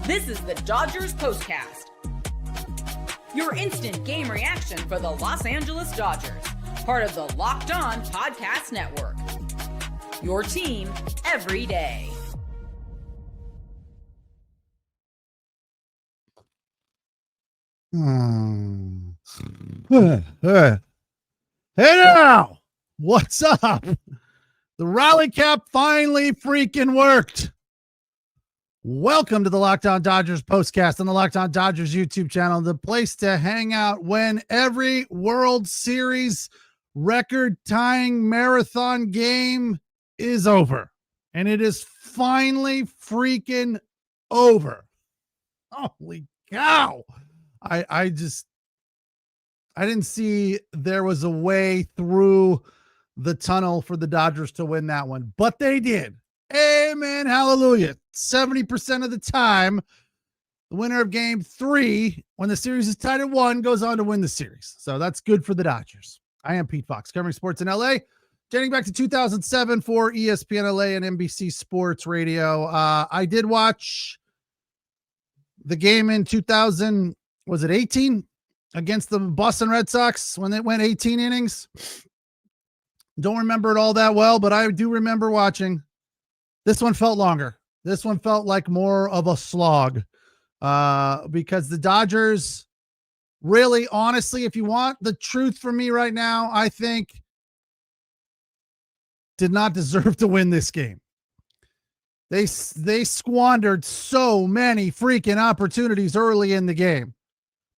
This is the Dodgers Postcast, your instant game reaction for the Los Angeles Dodgers, part of the Locked On Podcast Network. Your team every day. Hey now, what's up? The rally cap finally freaking worked. Welcome to the Locked On Dodgers Postcast on the Locked On Dodgers YouTube channel, the place to hang out when every World Series record-tying marathon game is over. And it is finally freaking over. Holy cow. I didn't see there was a way through the tunnel for the Dodgers to win that one, but they did. Amen. Hallelujah. 70% of the time, the winner of game 3, when the series is tied at 1, goes on to win the series. So that's good for the Dodgers. I am Pete Fox, covering sports in LA, dating back to 2007 for ESPN LA and NBC Sports Radio. I did watch the game in 2000, was it 18? Against the Boston Red Sox when it went 18 innings. Don't remember it all that well, but I do remember watching. This one felt longer. This one felt like more of a slog because the Dodgers really, honestly, if you want the truth from me right now, I think did not deserve to win this game. They squandered so many freaking opportunities early in the game.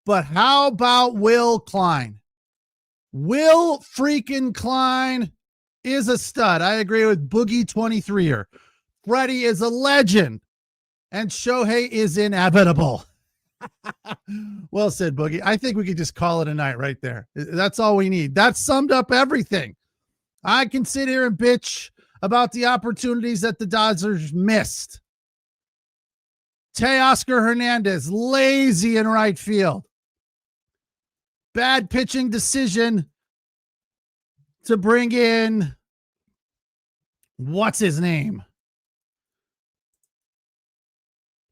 But how about Will Klein? Will freaking Klein is a stud. I agree with Boogie 23er. Freddie is a legend. And Shohei is inevitable. Well said, Boogie. I think we could just call it a night right there. That's all we need. That summed up everything. I can sit here and bitch about the opportunities that the Dodgers missed. Teoscar Hernandez, lazy in right field. Bad pitching decision to bring in, what's his name?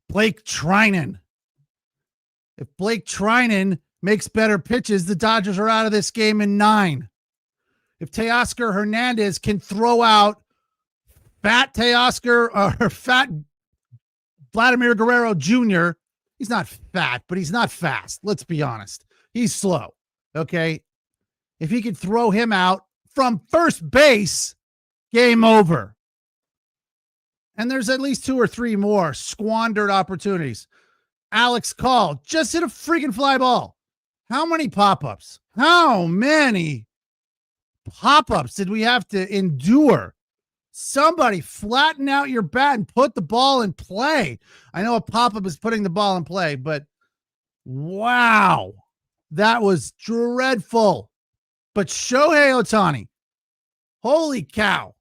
Blake Treinen. If Blake Treinen makes better pitches, the Dodgers are out of this game in 9. If Teoscar Hernandez can throw out fat Teoscar or fat Vladimir Guerrero Jr., he's not fat, but he's not fast. Let's be honest. He's slow. Okay. If he could throw him out from first base, game over. And there's at least 2 or 3 more squandered opportunities. Alex Call just hit a freaking fly ball. How many pop-ups? How many pop-ups did we have to endure? Somebody flatten out your bat and put the ball in play. I know a pop-up is putting the ball in play, but wow. That was dreadful. But Shohei Ohtani, holy cow.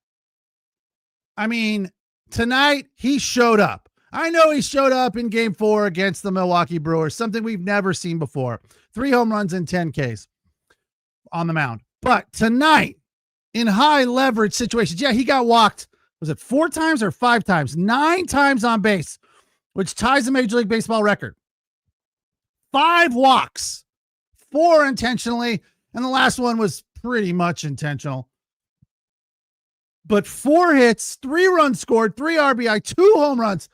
I mean, tonight he showed up. I know he showed up in game 4 against the Milwaukee Brewers, something we've never seen before. 3 home runs and 10 Ks on the mound. But tonight, in high leverage situations, yeah, he got walked. Was it 4 times or 5 times? 9 times on base, which ties the Major League Baseball record. 5 walks. 4 intentionally, and the last one was pretty much intentional. But 4 hits, 3 runs scored, 3 RBI, 2 home runs.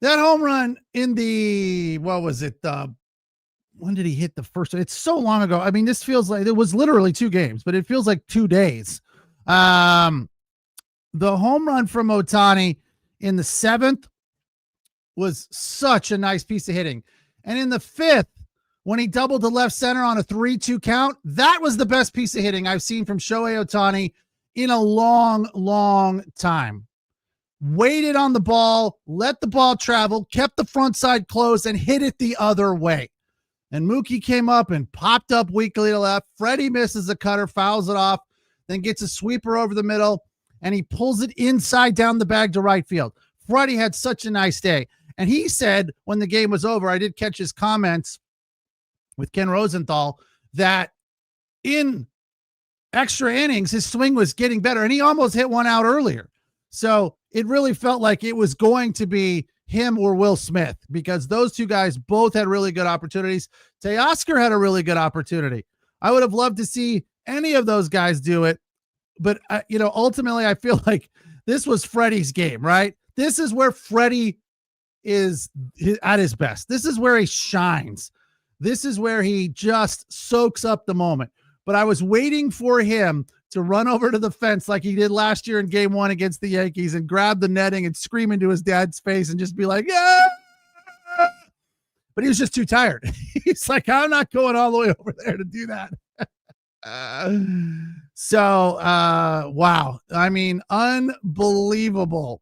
That home run in the, what was it? When did he hit the first one? It's so long ago. I mean, this feels like it was literally 2 games, but it feels like 2 days. The home run from Ohtani in the 7th was such a nice piece of hitting. And in the 5th, when he doubled to left center on a 3-2 count, that was the best piece of hitting I've seen from Shohei Ohtani in a long, long time. Waited on the ball, let the ball travel, kept the front side closed, and hit it the other way. And Mookie came up and popped up weakly to left. Freddie misses a cutter, fouls it off, then gets a sweeper over the middle, and he pulls it inside down the bag to right field. Freddie had such a nice day. And he said when the game was over, I did catch his comments with Ken Rosenthal, that in extra innings, his swing was getting better, and he almost hit one out earlier. So it really felt like it was going to be him or Will Smith, because those two guys both had really good opportunities. Teoscar had a really good opportunity. I would have loved to see any of those guys do it. But, ultimately, I feel like this was Freddie's game, right? This is where Freddie is at his best. This is where he shines. This is where he just soaks up the moment. But I was waiting for him to run over to the fence like he did last year in game 1 against the Yankees and grab the netting and scream into his dad's face and just be like, yeah. But he was just too tired. He's like, I'm not going all the way over there to do that. Wow. I mean, unbelievable.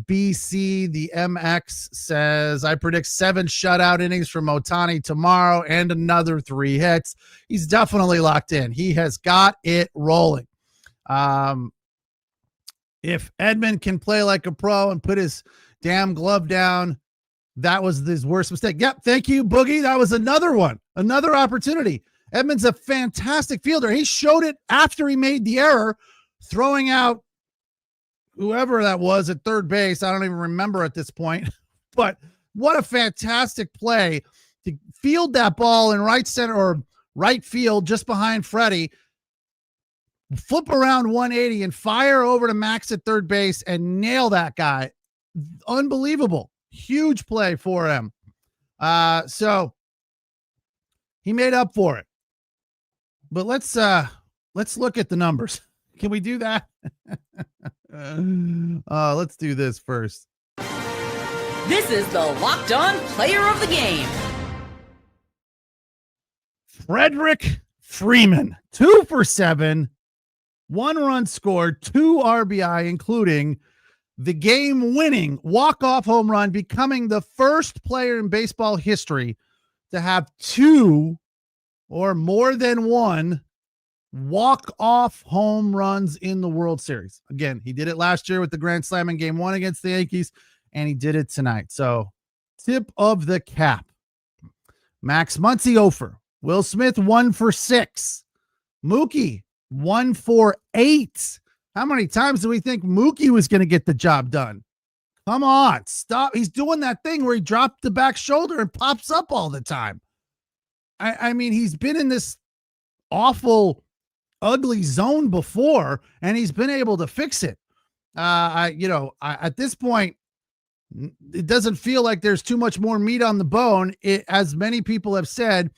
BC, the MX says, I predict 7 shutout innings from Ohtani tomorrow and another 3 hits. He's definitely locked in. He has got it rolling. If Edman can play like a pro and put his damn glove down, that was his worst mistake. Yep. Thank you, Boogie. That was another one, another opportunity. Edman's a fantastic fielder. He showed it after he made the error, throwing out whoever that was at third base. I don't even remember at this point, but what a fantastic play to field that ball in right center or right field just behind Freddie, flip around 180 and fire over to Max at third base and nail that guy. Unbelievable. Huge play for him. So he made up for it. But let's look at the numbers. Can we do that? Let's do this first. This is the Locked On Player of the Game. Freddie Freeman, 2 for 7, 1 run scored, 2 RBI, including the game-winning walk-off home run, becoming the first player in baseball history to have 2 or more than 1 walk-off home runs in the World Series. Again, he did it last year with the grand slam in game 1 against the Yankees, and he did it tonight. So, tip of the cap. Max Muncy 0 for. Will Smith 1 for 6. Mookie 1 for 8. How many times do we think Mookie was going to get the job done? Come on, stop. He's doing that thing where he dropped the back shoulder and pops up all the time. I mean, he's been in this awful, ugly zone before, and he's been able to fix it. At this point, it doesn't feel like there's too much more meat on the bone. As many people have said,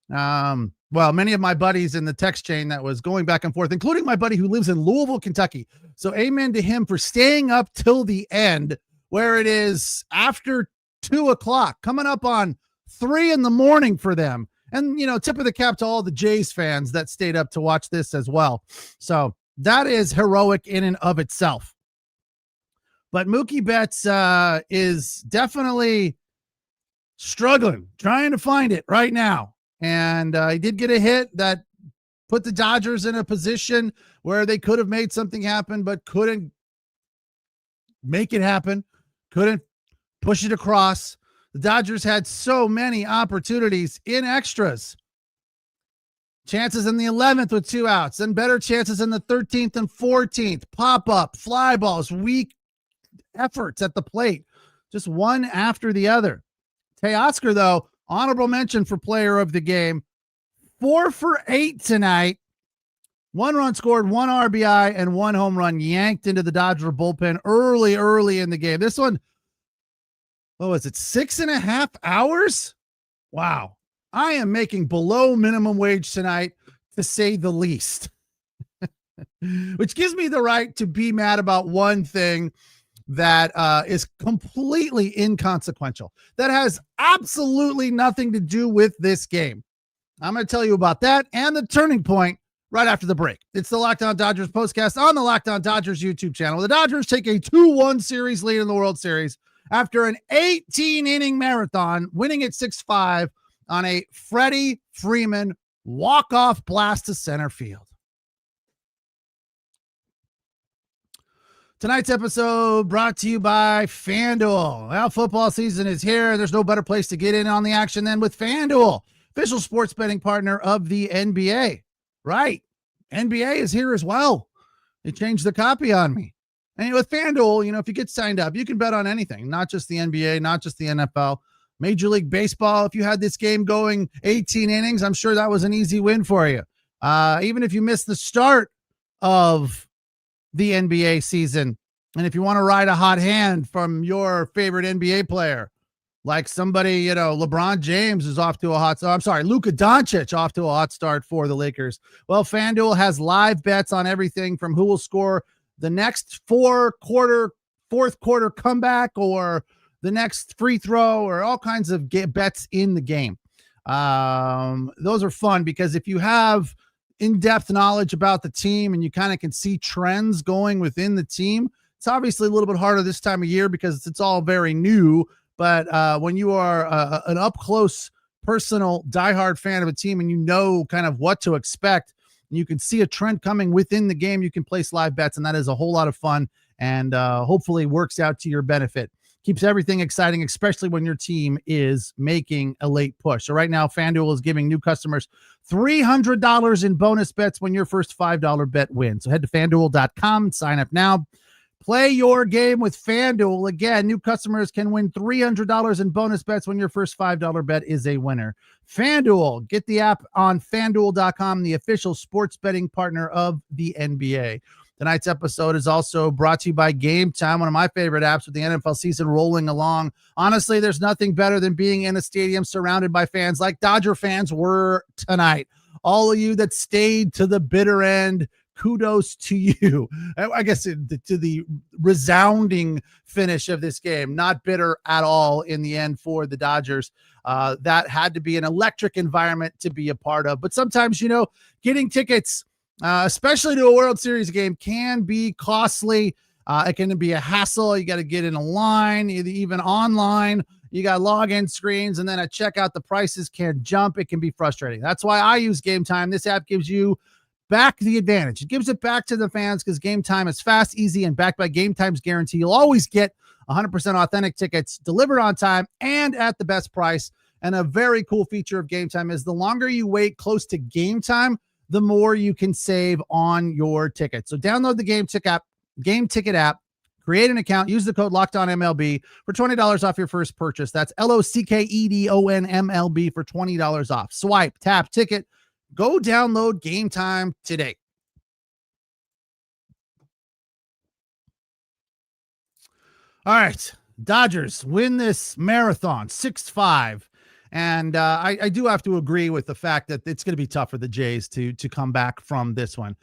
many of my buddies in the text chain that was going back and forth, including my buddy who lives in Louisville, Kentucky. So amen to him for staying up till the end, where it is after 2:00, coming up on 3 a.m. for them. And, tip of the cap to all the Jays fans that stayed up to watch this as well. So that is heroic in and of itself. But Mookie Betts is definitely struggling, trying to find it right now. And he did get a hit that put the Dodgers in a position where they could have made something happen, but couldn't make it happen, couldn't push it across. The Dodgers had so many opportunities in extras. Chances in the 11th with 2 outs, and better chances in the 13th and 14th. Pop-up, fly balls, weak efforts at the plate. Just one after the other. Teoscar, though, honorable mention for player of the game. 4 for 8 tonight. 1 run scored, 1 RBI, and 1 home run yanked into the Dodger bullpen early in the game. This one, what was it, 6.5 hours? Wow. I am making below minimum wage tonight, to say the least. Which gives me the right to be mad about one thing that is completely inconsequential, that has absolutely nothing to do with this game. I'm going to tell you about that and the turning point right after the break. It's the Locked On Dodgers postcast on the Locked On Dodgers YouTube channel. The Dodgers take a 2-1 series lead in the World Series after an 18-inning marathon, winning at 6-5 on a Freddie Freeman walk-off blast to center field. Tonight's episode brought to you by FanDuel. Well, football season is here. There's no better place to get in on the action than with FanDuel, official sports betting partner of the NBA. Right. NBA is here as well. They changed the copy on me. And with FanDuel, if you get signed up, you can bet on anything, not just the NBA, not just the NFL. Major League Baseball, if you had this game going 18 innings, I'm sure that was an easy win for you. Even if you missed the start of the NBA season, and if you want to ride a hot hand from your favorite NBA player, like somebody, LeBron James is off to a hot start. I'm sorry, Luka Doncic off to a hot start for the Lakers. Well, FanDuel has live bets on everything from who will score the next fourth quarter comeback or the next free throw or all kinds of bets in the game. Those are fun because if you have in-depth knowledge about the team and you kind of can see trends going within the team, it's obviously a little bit harder this time of year because it's all very new. But when you are an up-close, personal, diehard fan of a team and you know kind of what to expect, and you can see a trend coming within the game, you can place live bets, and that is a whole lot of fun and hopefully works out to your benefit. Keeps everything exciting, especially when your team is making a late push. So right now, FanDuel is giving new customers $300 in bonus bets when your first $5 bet wins. So head to FanDuel.com, sign up now. Play your game with FanDuel. Again, new customers can win $300 in bonus bets when your first $5 bet is a winner. FanDuel, get the app on FanDuel.com, the official sports betting partner of the NBA. Tonight's episode is also brought to you by Game Time, one of my favorite apps with the NFL season rolling along. Honestly, there's nothing better than being in a stadium surrounded by fans like Dodger fans were tonight. All of you that stayed to the bitter end, kudos to you. I guess to the resounding finish of this game, not bitter at all in the end for the Dodgers. That had to be an electric environment to be a part of. But sometimes, getting tickets, especially to a World Series game, can be costly. It can be a hassle. You got to get in a line, even online. You got login screens, and then at checkout, the prices can jump. It can be frustrating. That's why I use Game Time. This app gives you back the advantage. It gives it back to the fans because Game Time is fast, easy, and backed by Game Time's guarantee. You'll always get 100% authentic tickets delivered on time and at the best price. And a very cool feature of Game Time is the longer you wait close to game time, the more you can save on your ticket. So download the Game Ticket app, create an account, use the code LOCKEDONMLB for $20 off your first purchase. That's LOCKEDONMLB for $20 off. Swipe, tap, ticket. Go download Game Time today. All right. Dodgers win this marathon 6-5. And I do have to agree with the fact that it's going to be tough for the Jays to come back from this one.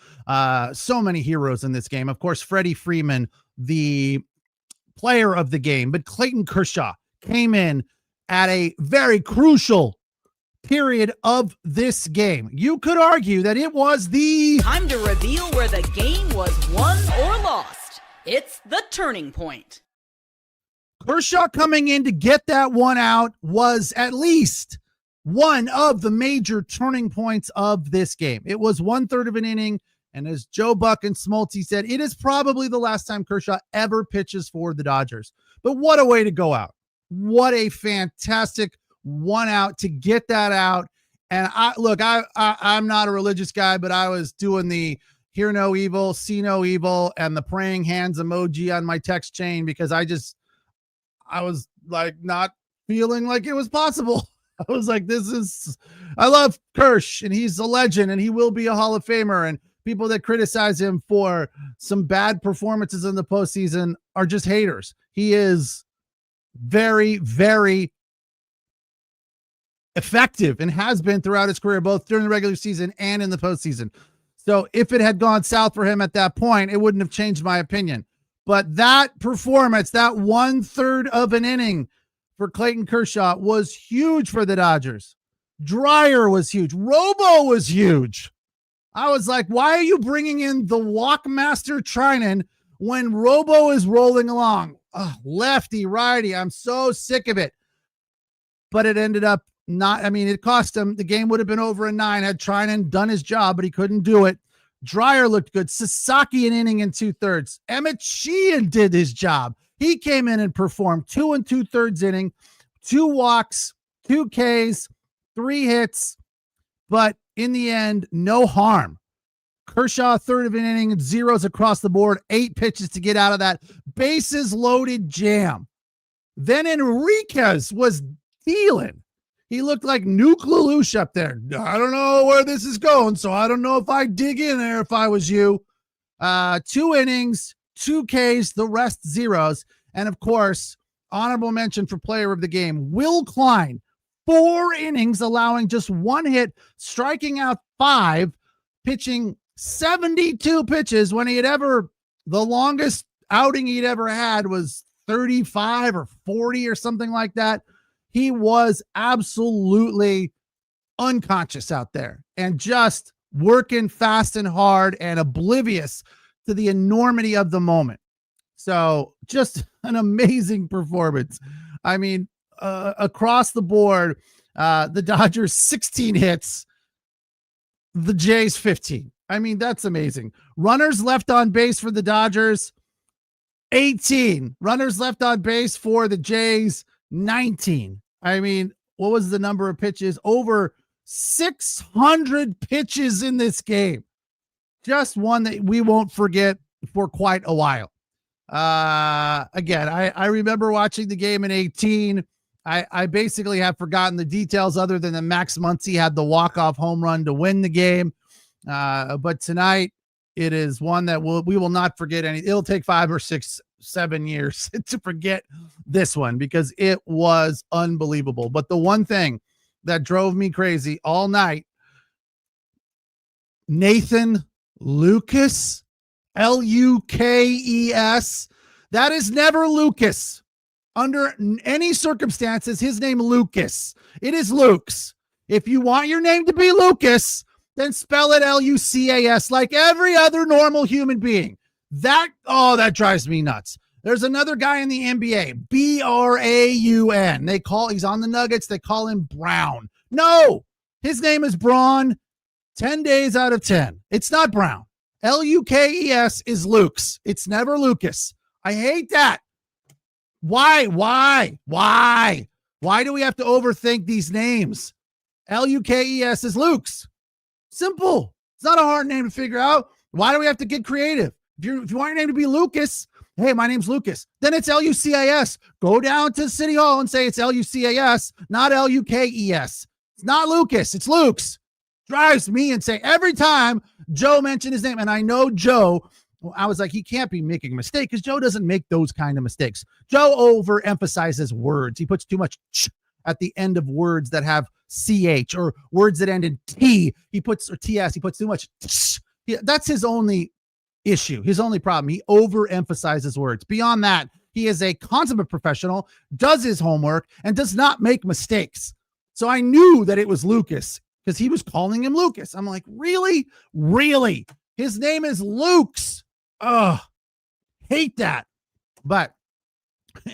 So many heroes in this game. Of course, Freddie Freeman, the player of the game, but Clayton Kershaw came in at a very crucial period of this game. You could argue that it was the time to reveal where the game was won or lost. It's the turning point. Kershaw coming in to get that one out was at least one of the major turning points of this game. It was 1/3 of an inning, and as Joe Buck and Smoltz said, it is probably the last time Kershaw ever pitches for the Dodgers. But what a way to go out. What a fantastic one out to get that out. And I'm not a religious guy, but I was doing the hear no evil, see no evil, and the praying hands emoji on my text chain because I was like not feeling like it was possible. I was like, I love Kersh and he's a legend and he will be a Hall of Famer. And people that criticize him for some bad performances in the postseason are just haters. He is very, very effective and has been throughout his career, both during the regular season and in the postseason. So if it had gone south for him at that point, it wouldn't have changed my opinion. But that performance, that 1/3 of an inning for Clayton Kershaw was huge for the Dodgers. Dreyer was huge. Robo was huge. I was like, why are you bringing in the walk master Trinan when Robo is rolling along? Lefty, righty. I'm so sick of it. But it ended up it cost him. The game would have been over in 9 had Trinan done his job, but he couldn't do it. Dreyer looked good. Sasaki an inning and 2/3. Emmett Sheehan did his job. He came in and performed 2 2/3 inning, 2 walks, 2 Ks, 3 hits, but in the end, no harm. Kershaw, third of an inning, zeros across the board, 8 pitches to get out of that bases loaded jam. Then Enriquez was dealing. He looked like Nuke Lelouch up there. I don't know where this is going, so I don't know if I dig in there if I was you. 2 innings, 2 Ks, the rest zeros. And of course, honorable mention for player of the game, Will Klein, 4 innings, allowing just 1 hit, striking out 5, pitching 72 pitches when the longest outing he'd ever had was 35 or 40 or something like that. He was absolutely unconscious out there and just working fast and hard and oblivious to the enormity of the moment. So just an amazing performance. I mean, across the board, the Dodgers 16 hits, the Jays 15. I mean, that's amazing. Runners left on base for the Dodgers, 18. Runners left on base for the Jays, 19. I mean, what was the number of pitches? Over 600 pitches in this game. Just one that we won't forget for quite a while. Again, I remember watching the game in 18. I basically have forgotten the details other than that Max Muncy had the walk-off home run to win the game. But tonight it is one that we will not forget it'll take 5 or 6, 7 years to forget this one because it was unbelievable. But the one thing that drove me crazy all night, Nathan Lucas, Lukes. That is never Lucas. Under any circumstances, his name Lucas. It is Luke's. If you want your name to be Lucas, then spell it Lucas like every other normal human being. That drives me nuts. There's another guy in the NBA, Braun. He's on the Nuggets. They call him Brown. No, his name is Braun 10 days out of 10. It's not Brown. Lukes is Luke's. It's never Lucas. I hate that. Why do we have to overthink these names? Lukes is Luke's. Simple. It's not a hard name to figure out. Why do we have to get creative? If you want your name to be Lucas, hey, my name's Lucas. Then it's Lucas. Go down to City Hall and say it's Lucas, not Lukes. It's not Lucas. It's Luke's. Drives me insane every time Joe mentioned his name. And I know Joe, I was like, he can't be making a mistake because Joe doesn't make those kind of mistakes. Joe overemphasizes words. He puts too much at the end of words that have CH or words that end in T. Or TS. He puts too much. That's his only issue. His only problem. He overemphasizes words. Beyond that, he is a consummate professional, does his homework, and does not make mistakes. So I knew that it was Lucas because he was calling him Lucas. I'm like, really? Really? His name is Luke's. Hate that. But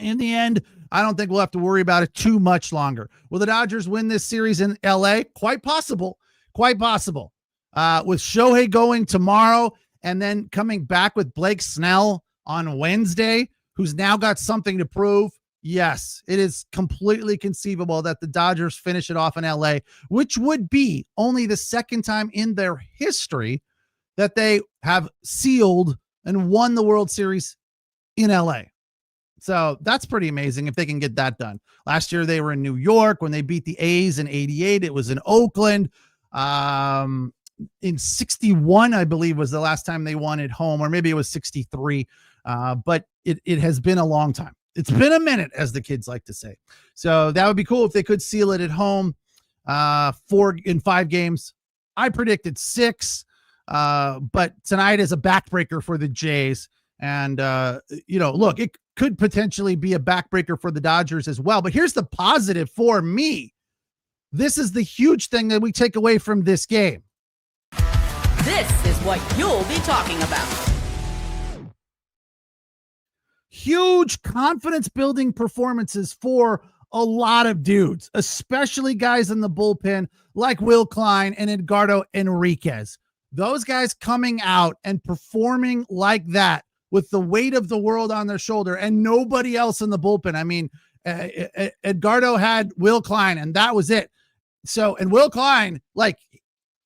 in the end, I don't think we'll have to worry about it too much longer. Will the Dodgers win this series in LA? Quite possible. Quite possible. With Shohei going tomorrow and then coming back with Blake Snell on Wednesday, who's now got something to prove. Yes, it is completely conceivable that the Dodgers finish it off in LA, which would be only the second time in their history that they have sealed and won the World Series in LA. So that's pretty amazing if they can get that done. Last year, they were in New York when they beat the A's in 88. It was in Oakland. In 61, I believe, was the last time they won at home, or maybe it was 63. But it has been a long time. It's been a minute, as the kids like to say. So that would be cool if they could seal it at home 4 in 5 games. I predicted 6, but tonight is a backbreaker for the Jays. And, look, it could potentially be a backbreaker for the Dodgers as well. But here's the positive for me. This is the huge thing that we take away from this game. This is what you'll be talking about. Huge confidence building performances for a lot of dudes, especially guys in the bullpen like Will Klein and Edgardo Enriquez. Those guys coming out and performing like that with the weight of the world on their shoulder and nobody else in the bullpen. I mean, Edgardo had Will Klein and that was it. So, and Will Klein, like,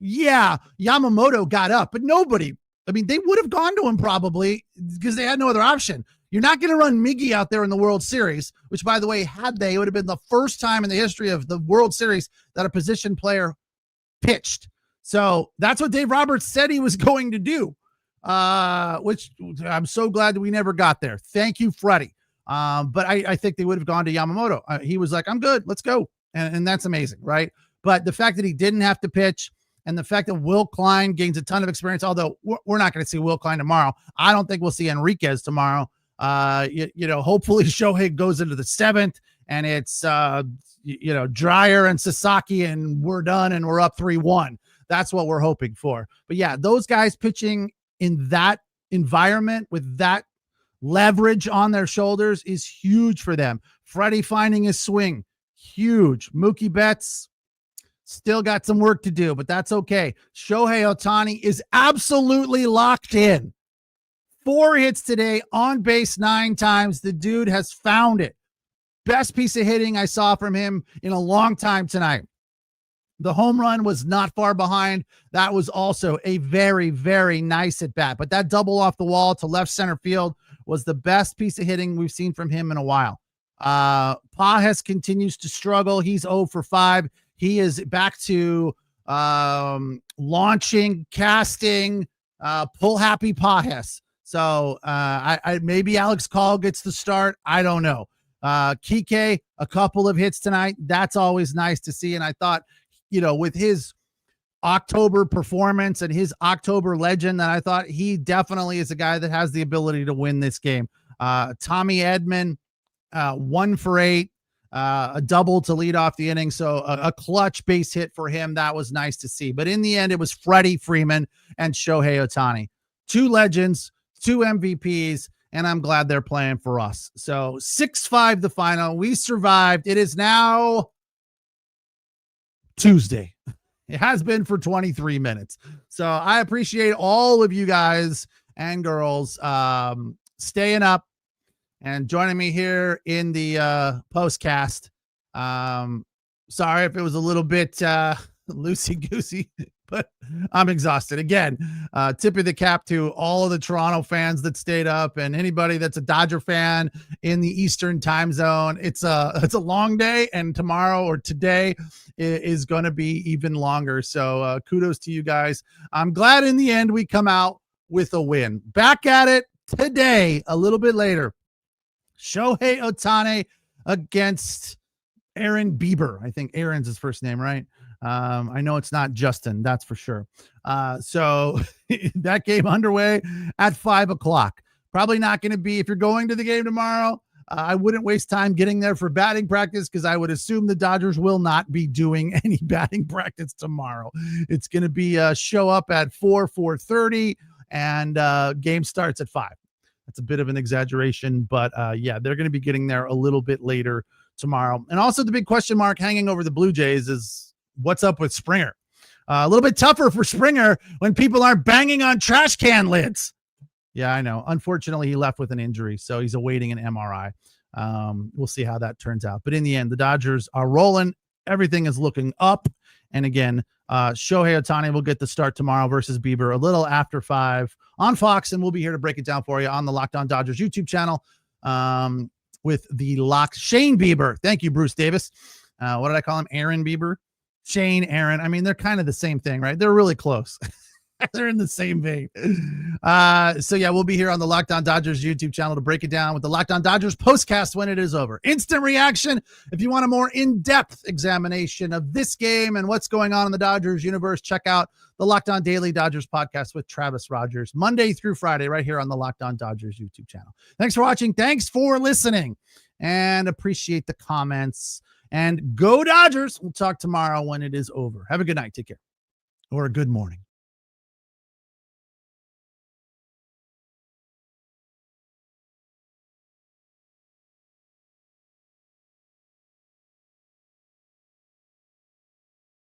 Yeah, Yamamoto got up, but nobody, I mean, they would have gone to him probably because they had no other option. You're not going to run Miggy out there in the World Series, which, by the way, had they, it would have been the first time in the history of the World Series that a position player pitched. So that's what Dave Roberts said he was going to do, which I'm so glad that we never got there. Thank you, Freddie. But I think they would have gone to Yamamoto. He was like, I'm good. Let's go. And that's amazing, right? But the fact that he didn't have to pitch and the fact that Will Klein gains a ton of experience, although we're not going to see Will Klein tomorrow. I don't think we'll see Enriquez tomorrow. Hopefully Shohei goes into the 7th and it's, Dreyer and Sasaki and we're done and we're up 3-1. That's what we're hoping for. But yeah, those guys pitching in that environment with that leverage on their shoulders is huge for them. Freddie finding his swing, huge. Mookie Betts still got some work to do, but that's okay. Shohei Ohtani is absolutely locked in. 4 hits today, on base 9 times. The dude has found it. Best piece of hitting I saw from him in a long time tonight. The home run was not far behind. That was also a very, very nice at bat. But that double off the wall to left center field was the best piece of hitting we've seen from him in a while. Pages continues to struggle. He's 0 for 5. He is back to launching, casting, pull happy Pages. So I maybe Alex Call gets the start. I don't know. Kike, a couple of hits tonight. That's always nice to see. And I thought, with his October performance and his October legend, that I thought he definitely is a guy that has the ability to win this game. Tommy Edman, 1 for 8, a double to lead off the inning. So a clutch base hit for him. That was nice to see. But in the end, it was Freddie Freeman and Shohei Ohtani. 2 legends, 2 MVPs, and I'm glad they're playing for us. So 6-5 the final. We survived. It is now Tuesday. It has been for 23 minutes. So I appreciate all of you guys and girls staying up and joining me here in the postcast. Sorry if it was a little bit loosey-goosey, but I'm exhausted. Again, tip of the cap to all of the Toronto fans that stayed up and anybody that's a Dodger fan in the Eastern time zone. It's a long day, and tomorrow or today is going to be even longer. So kudos to you guys. I'm glad in the end we come out with a win. Back at it today, a little bit later. Shohei Ohtani against Aaron Bieber. I think Aaron's his first name, right? I know it's not Justin, that's for sure. So that game underway at 5:00. Probably not going to be, if you're going to the game tomorrow, I wouldn't waste time getting there for batting practice because I would assume the Dodgers will not be doing any batting practice tomorrow. It's going to be show up at 4:30 and game starts at 5. That's a bit of an exaggeration, but yeah, they're going to be getting there a little bit later tomorrow. And also the big question mark hanging over the Blue Jays is what's up with Springer? A little bit tougher for Springer when people aren't banging on trash can lids. Yeah, I know. Unfortunately, he left with an injury, so he's awaiting an MRI. We'll see how that turns out. But in the end, the Dodgers are rolling. Everything is looking up. And again, Shohei Ohtani will get the start tomorrow versus Bieber a little after 5 on Fox, and we'll be here to break it down for you on the Locked On Dodgers YouTube channel with the Shane Bieber. Thank you, Bruce Davis. What did I call him? Aaron Bieber? Shane, Aaron. I mean, they're kind of the same thing, right? They're really close. They're in the same vein. So yeah, we'll be here on the Locked On Dodgers YouTube channel to break it down with the Locked On Dodgers postcast when it is over. Instant reaction. If you want a more in-depth examination of this game and what's going on in the Dodgers universe, check out the Locked On Daily Dodgers podcast with Travis Rogers, Monday through Friday, right here on the Locked On Dodgers YouTube channel. Thanks for watching. Thanks for listening, and appreciate the comments. And go Dodgers. We'll talk tomorrow when it is over. Have a good night. Take care. Or a good morning.